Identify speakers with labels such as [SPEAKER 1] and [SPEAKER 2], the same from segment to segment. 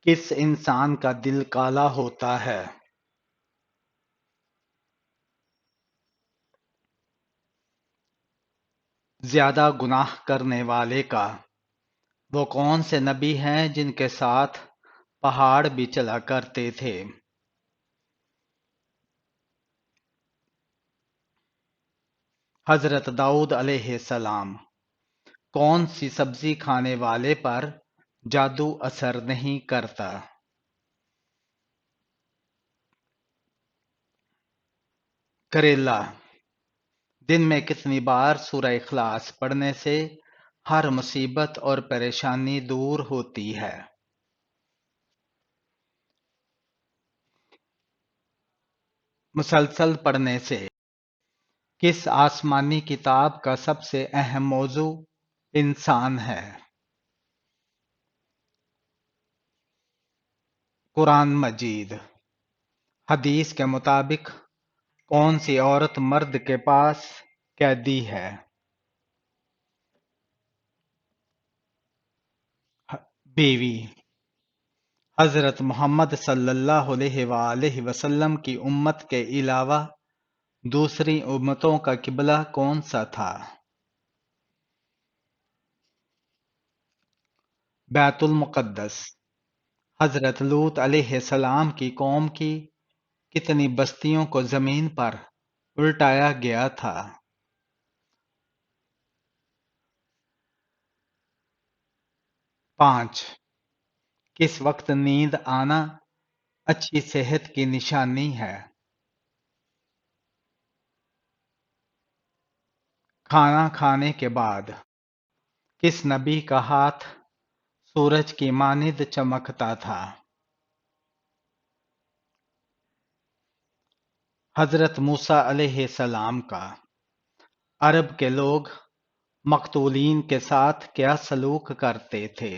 [SPEAKER 1] کس انسان کا دل کالا ہوتا ہے؟ زیادہ گناہ کرنے والے کا۔ وہ کون سے نبی ہیں جن کے ساتھ پہاڑ بھی چلا کرتے تھے؟ حضرت داؤد علیہ السلام۔ کون سی سبزی کھانے والے پر جادو اثر نہیں کرتا؟ کریلا۔ دن میں کتنی بار سورہ اخلاص پڑھنے سے ہر مصیبت اور پریشانی دور ہوتی ہے؟ مسلسل پڑھنے سے۔ کس آسمانی کتاب کا سب سے اہم موضوع انسان ہے؟ قرآن مجید۔ حدیث کے مطابق کون سی عورت مرد کے پاس قیدی ہے؟ بیوی۔ حضرت محمد صلی اللہ علیہ وآلہ وسلم کی امت کے علاوہ دوسری امتوں کا قبلہ کون سا تھا؟ بیت المقدس۔ حضرت لوط علیہ السلام کی قوم کی کتنی بستیوں کو زمین پر الٹایا گیا تھا؟ 5۔ کس وقت نیند آنا اچھی صحت کی نشانی ہے؟ کھانا کھانے کے بعد۔ کس نبی کا ہاتھ سورج کی مانند چمکتا تھا؟ حضرت موسیٰ علیہ السلام کا۔ عرب کے لوگ مقتولین کے ساتھ کیا سلوک کرتے تھے؟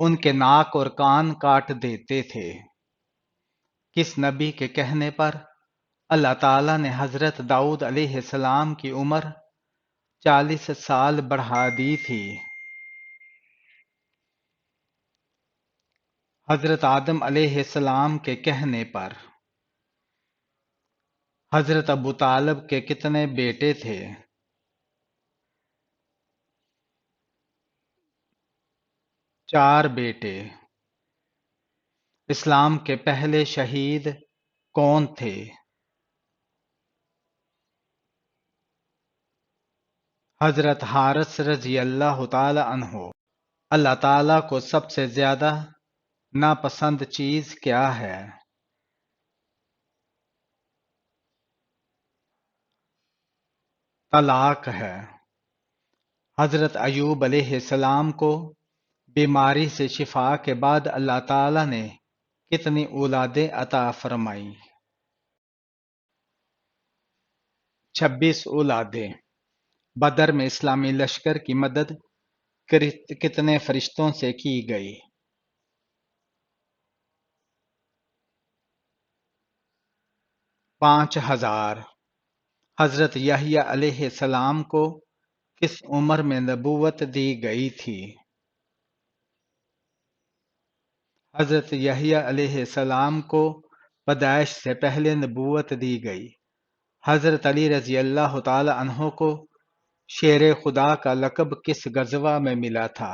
[SPEAKER 1] ان کے ناک اور کان کاٹ دیتے تھے۔ کس نبی کے کہنے پر اللہ تعالیٰ نے حضرت داؤد علیہ السلام کی عمر 40 سال بڑھا دی تھی؟ حضرت آدم علیہ السلام کے کہنے پر۔ حضرت ابو طالب کے کتنے بیٹے تھے؟ 4 بیٹے۔ اسلام کے پہلے شہید کون تھے؟ حضرت حارث رضی اللہ تعالی عنہ۔ اللہ تعالیٰ کو سب سے زیادہ ناپسند چیز کیا ہے؟ طلاق ہے۔ حضرت ایوب علیہ السلام کو بیماری سے شفا کے بعد اللہ تعالیٰ نے کتنی اولادیں عطا فرمائیں؟ 26 اولادیں۔ بدر میں اسلامی لشکر کی مدد کتنے فرشتوں سے کی گئی؟ 5000۔ حضرت یحییٰ علیہ السلام کو کس عمر میں نبوت دی گئی تھی؟ حضرت یحییٰ علیہ السلام کو پیدائش سے پہلے نبوت دی گئی۔ حضرت علی رضی اللہ تعالی عنہ کو شیر خدا کا لقب کس غزوہ میں ملا تھا؟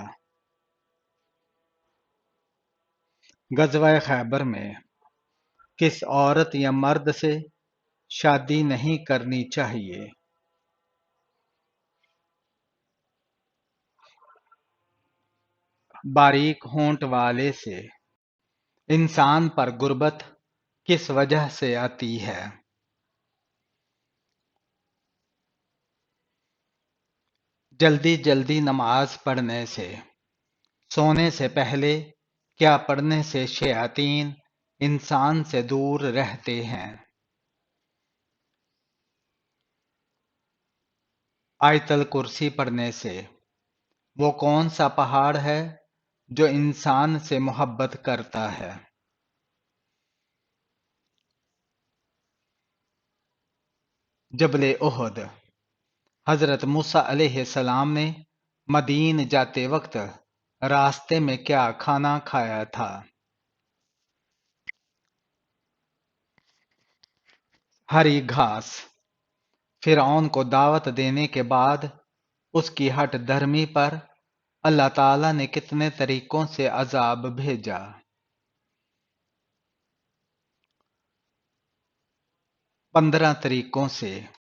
[SPEAKER 1] غزوہ خیبر میں۔ کس عورت یا مرد سے شادی نہیں کرنی چاہیے؟ باریک ہونٹ والے سے۔ انسان پر غربت کس وجہ سے آتی ہے؟ جلدی جلدی نماز پڑھنے سے۔ سونے سے پہلے کیا پڑھنے سے شیاطین انسان سے دور رہتے ہیں؟ آیت الکرسی پڑھنے سے۔ وہ کون سا پہاڑ ہے جو انسان سے محبت کرتا ہے؟ جبل احد۔ حضرت موسیٰ علیہ السلام نے مدین جاتے وقت راستے میں کیا کھانا کھایا تھا؟ ہری گھاس۔ فرعون کو دعوت دینے کے بعد اس کی ہٹ دھرمی پر اللہ تعالی نے کتنے طریقوں سے عذاب بھیجا؟ 15 طریقوں سے۔